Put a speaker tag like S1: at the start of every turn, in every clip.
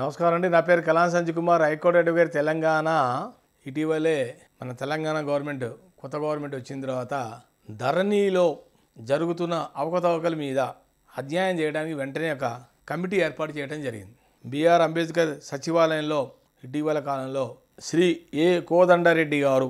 S1: నమస్కారం అండి. నా పేరు కలాం సంజయ్ కుమార్, హైకోర్టు అడ్వకేట్ తెలంగాణ. ఇటీవలే మన తెలంగాణ కొత్త గవర్నమెంట్ వచ్చిన తర్వాత ధరణిలో జరుగుతున్న అవకతవకల మీద అధ్యయనం చేయడానికి వెంటనే ఒక కమిటీ ఏర్పాటు చేయడం జరిగింది. బిఆర్ అంబేద్కర్ సచివాలయంలో ఇటీవల కాలంలో శ్రీ ఏ కోదండరెడ్డి గారు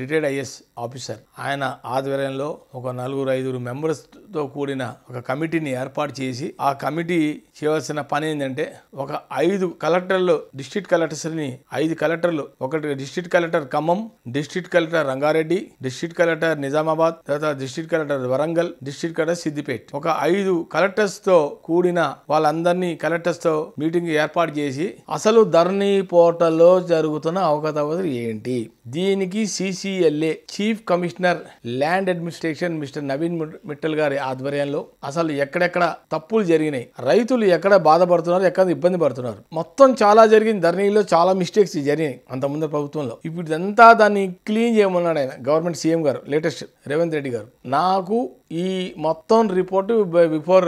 S1: రిటైర్డ్ ఐఏఎస్ ఆఫీసర్, ఆయన ఆధ్వర్యంలో ఒక 4-5 మెంబర్స్తో కూడిన ఒక కమిటీని ఏర్పాటు చేసి ఆ కమిటీ చేయవలసిన పని ఏంటంటే ఒక 5 కలెక్టర్లు, డిస్ట్రిక్ట్ కలెక్టర్స్ని 5 కలెక్టర్లు, ఒకటి district collector Khammam, district collector Rangareddy, district collector Nizamabad, తర్వాత district collector Warangal, district collector Siddipet, ఒక 5 కలెక్టర్స్తో కూడిన వాళ్ళందరినీ కలెక్టర్స్తో మీటింగ్ ఏర్పాటు చేసి అసలు ధరణి పోర్టల్లో జరుగుతున్న అవకతవకలు ఏంటి, దీనికి CCLA chief commissioner land administration mister Naveen Mittal గారి ఆధ్వర్యంలో అసలు ఎక్కడెక్కడ తప్పులు జరిగినాయి, రైతులు ఎక్కడ బాధపడుతున్నారు, ఎక్కడ ఇబ్బంది పడుతున్నారు, మొత్తం చాలా జరిగింది. ధరణిలో చాలా మిస్టేక్స్ జరిగినాయి అంతకుముందు ప్రభుత్వంలో. ఇప్పుడు ఇదంతా దాన్ని క్లీన్ చేయమన్నాడు ఆయన గవర్నమెంట్ సీఎం గారు, లేటెస్ట్ రేవంత్ రెడ్డి గారు. నాకు ఈ మొత్తం రిపోర్టు బిఫోర్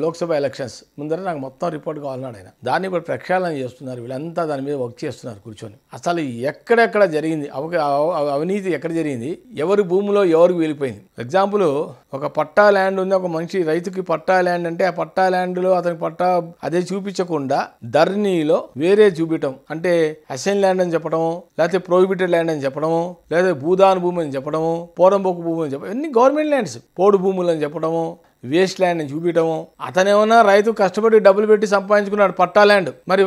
S1: లోక్సభ ఎలక్షన్స్ ముందర నాకు మొత్తం రిపోర్ట్ కావాలన్నాడు ఆయన. దాన్ని ఇప్పుడు ప్రక్షాళన చేస్తున్నారు, వీళ్ళంతా దాని మీద వర్క్ చేస్తున్నారు కూర్చొని. అసలు ఎక్కడెక్కడ జరిగింది అవినీతి, ఎక్కడ జరిగింది, ఎవరి భూమిలో ఎవరికి వెళ్ళిపోయింది. ఎగ్జాంపుల్, ఒక పట్టా ల్యాండ్ ఉంది, ఒక మనిషి రైతుకి పట్టా ల్యాండ్ అంటే ఆ పట్టా ల్యాండ్లో అతనికి పట్టా అదే చూపించకుండా ధరణిలో వేరే చూపించడం, అంటే అసైన్ ల్యాండ్ అని చెప్పడము, లేకపోతే ప్రొహిబిటెడ్ ల్యాండ్ అని చెప్పడము, లేదా భూదాన్ భూమి అని చెప్పడము, పోరంబోకు భూమి అని చెప్పడం, ఇవన్నీ గవర్నమెంట్ ల్యాండ్స్, పోడు భూములు అని చెప్పడము, వేస్ట్ ల్యాండ్ అని చూపించడము. అతనేమన్నా రైతు కష్టపడి డబ్బులు పెట్టి సంపాదించుకున్నాడు పట్టా ల్యాండ్, మరి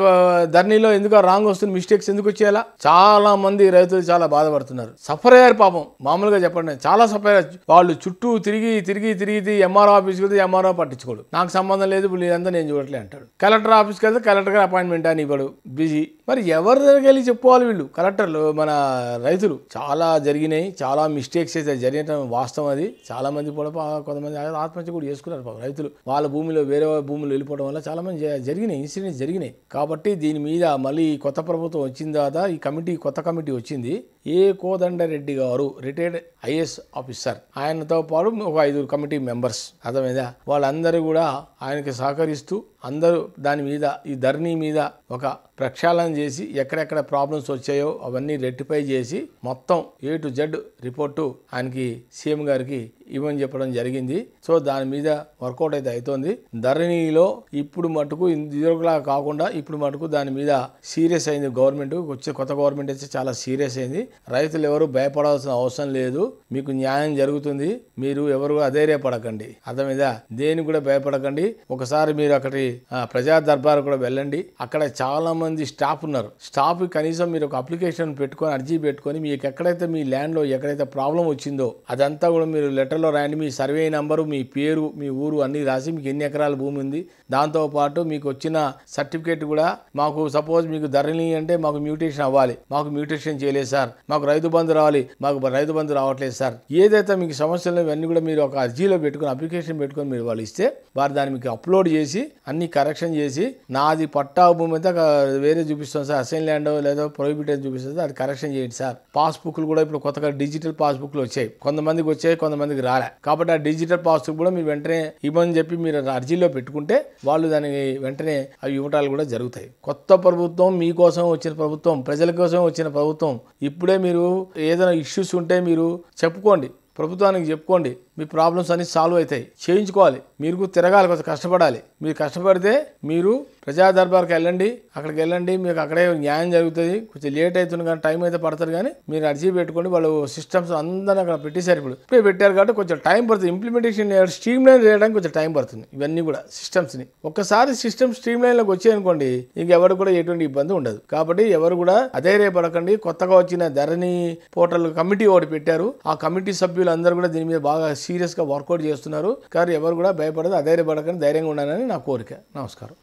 S1: ధరణిలో ఎందుకు రాంగ్ వస్తుంది, మిస్టేక్స్ ఎందుకు వచ్చేలా? చాలా మంది రైతులు చాలా బాధపడుతున్నారు, సఫర్ అయ్యారు పాపం. మామూలుగా చెప్పండి, చాలా సఫర్ అయ్యారు. వాళ్ళు చుట్టూ తిరిగి ఎంఆర్ఓ ఆఫీస్కి వెళ్తే ఎంఆర్ఓ పట్టించుకోడు, నాకు సంబంధం లేదు, వీళ్ళంతా నేను చూడట్లే అంటాడు. కలెక్టర్ ఆఫీస్కి వెళ్తే కలెక్టర్ గారు అపాయింట్మెంట్ అని ఇవ్వడు, బిజీ. మరి ఎవరి దగ్గరికి వెళ్ళి చెప్పుకోవాలి వీళ్ళు కలెక్టర్లు? మన రైతులు చాలా జరిగినాయి, చాలా మిస్టేక్స్ అయితే జరిగటం వాస్తవం. అది చాలా మంది కూడా కొంతమంది ఆత్మహత్య కూడా చేసుకున్నారు రైతులు, వాళ్ళ భూమిలో వేరే భూములు వెళ్ళిపోవడం వల్ల చాలా మంది జరిగినాయి, ఇన్సిడెంట్స్ జరిగినాయి. కాబట్టి దీని మీద మళ్ళీ కొత్త ప్రభుత్వం వచ్చిన తర్వాత ఈ కొత్త కమిటీ వచ్చింది. ఏ కోదండరెడ్డి గారు రిటైర్డ్ ఐఏఎస్ ఆఫీసర్, ఆయనతో పాటు ఒక 5 కమిటీ మెంబర్స్, అర్థమైందా? వాళ్ళందరూ కూడా ఆయనకి సహకరిస్తూ అందరూ దాని మీద, ఈ ధరణి మీద ఒక ప్రక్షాళన చేసి ఎక్కడెక్కడ ప్రాబ్లమ్స్ వచ్చాయో అవన్నీ రెక్టిఫై చేసి మొత్తం A to Z రిపోర్టు ఆయనకి సీఎం గారికి ఇవ్వని చెప్పడం జరిగింది. సో దాని మీద వర్కౌట్ అయితే అవుతోంది. ధరణిలో ఇప్పుడు మటుకు ఇదిలా కాకుండా ఇప్పుడు మటుకు దాని మీద సీరియస్ అయింది గవర్నమెంట్. వచ్చే కొత్త గవర్నమెంట్ అయితే చాలా సీరియస్ అయింది. రైతులు ఎవరు భయపడాల్సిన అవసరం లేదు, మీకు న్యాయం జరుగుతుంది. మీరు ఎవరు అధైర్యపడకండి, అర్థమైందా? దేనికి కూడా భయపడకండి. ఒకసారి మీరు అక్కడి ప్రజా దర్బార్ కూడా వెళ్ళండి. అక్కడ చాలా మంది స్టాఫ్ ఉన్నారు. స్టాఫ్ కనీసం మీరు ఒక అప్లికేషన్ పెట్టుకొని, అర్జీ పెట్టుకొని, మీకు ఎక్కడైతే మీ ల్యాండ్లో ఎక్కడైతే ప్రాబ్లం వచ్చిందో అదంతా కూడా మీరు లెటర్లో రాయండి. మీ సర్వే నంబరు, మీ పేరు, మీ ఊరు అన్నీ రాసి, మీకు ఎన్ని ఎకరాల భూమి ఉంది, దాంతోపాటు మీకు వచ్చిన సర్టిఫికేట్ కూడా, మాకు సపోజ్ మీకు ధరణి అంటే మాకు మ్యూటేషన్ అవ్వాలి, మాకు మ్యూటేషన్ చేయలేదు సార్, మాకు రైతు బంధు రావాలి, మాకు రైతు బంధు రావట్లేదు సార్, ఏదైతే మీకు సమస్యలు ఇవన్నీ కూడా మీరు ఒక అర్జీలో పెట్టుకుని, అప్లికేషన్ పెట్టుకొని మీరు వాళ్ళు ఇస్తే వారు దాన్ని మీకు అప్లోడ్ చేసి అన్ని కరెక్షన్ చేసి, నాది పట్టా భూమి అయితే వేరే చూపిస్తాం సార్, అసైన్ ల్యాండ్ లేదా ప్రొహిబిటెడ్ చూపిస్తుంది, అది కరెక్షన్ చేయండి సార్. పాస్బుక్లు కూడా ఇప్పుడు కొత్తగా డిజిటల్ పాస్బుక్లు వచ్చాయి, కొంతమందికి వచ్చాయి, కొంతమందికి రాలే. కాబట్టి ఆ డిజిటల్ పాస్బుక్ కూడా మీరు వెంటనే ఇవ్వని చెప్పి మీరు అర్జీలో పెట్టుకుంటే వాళ్ళు దానికి వెంటనే అవి ఇవ్వటాలు కూడా జరుగుతాయి. కొత్త ప్రభుత్వం, మీకోసం వచ్చిన ప్రభుత్వం, ప్రజల కోసం వచ్చిన ప్రభుత్వం. ఇప్పుడే మీరు ఏదైనా ఇష్యూస్ ఉంటే మీరు చెప్పుకోండి, ప్రభుత్వానికి చెప్పుకోండి, మీ ప్రాబ్లమ్స్ అన్ని సాల్వ్ అవుతాయి. చేయించుకోవాలి, మీరు తిరగాలి, కొంచెం కష్టపడాలి. మీరు కష్టపడితే మీరు ప్రజా దర్బార్కి వెళ్ళండి, అక్కడికి వెళ్ళండి, మీకు అక్కడే న్యాయం జరుగుతుంది. కొంచెం లేట్ అవుతుంది కానీ టైం అయితే పడుతుంది, కానీ మీరు అర్జీ పెట్టుకోండి. వాళ్ళు సిస్టమ్స్ అందరూ అక్కడ పెట్టేశారు, ఇప్పుడే పెట్టారు కాబట్టి కొంచెం టైం పడుతుంది. ఇంప్లిమెంటేషన్ స్ట్రీమ్ లైన్ చేయడానికి కొంచెం టైం పడుతుంది. ఇవన్నీ కూడా సిస్టమ్స్ని ఒక్కసారి సిస్టమ్ స్ట్రీమ్ లైన్లోకి వచ్చాయనుకోండి, ఇంకెవరు కూడా ఎటువంటి ఇబ్బంది ఉండదు. కాబట్టి ఎవరు కూడా అధైర్యపడకండి. కొత్తగా వచ్చిన ధరణి పోర్టల్ కమిటీ ఒకటి పెట్టారు. ఆ కమిటీ సభ్యులు అందరూ కూడా దీని మీద బాగా సీరియస్గా వర్కౌట్ చేస్తున్నారు. కానీ ఎవరు కూడా భయపడదు, అధైర్యపడకండి, ధైర్యంగా ఉండాలని నా కోరిక. నమస్కారం.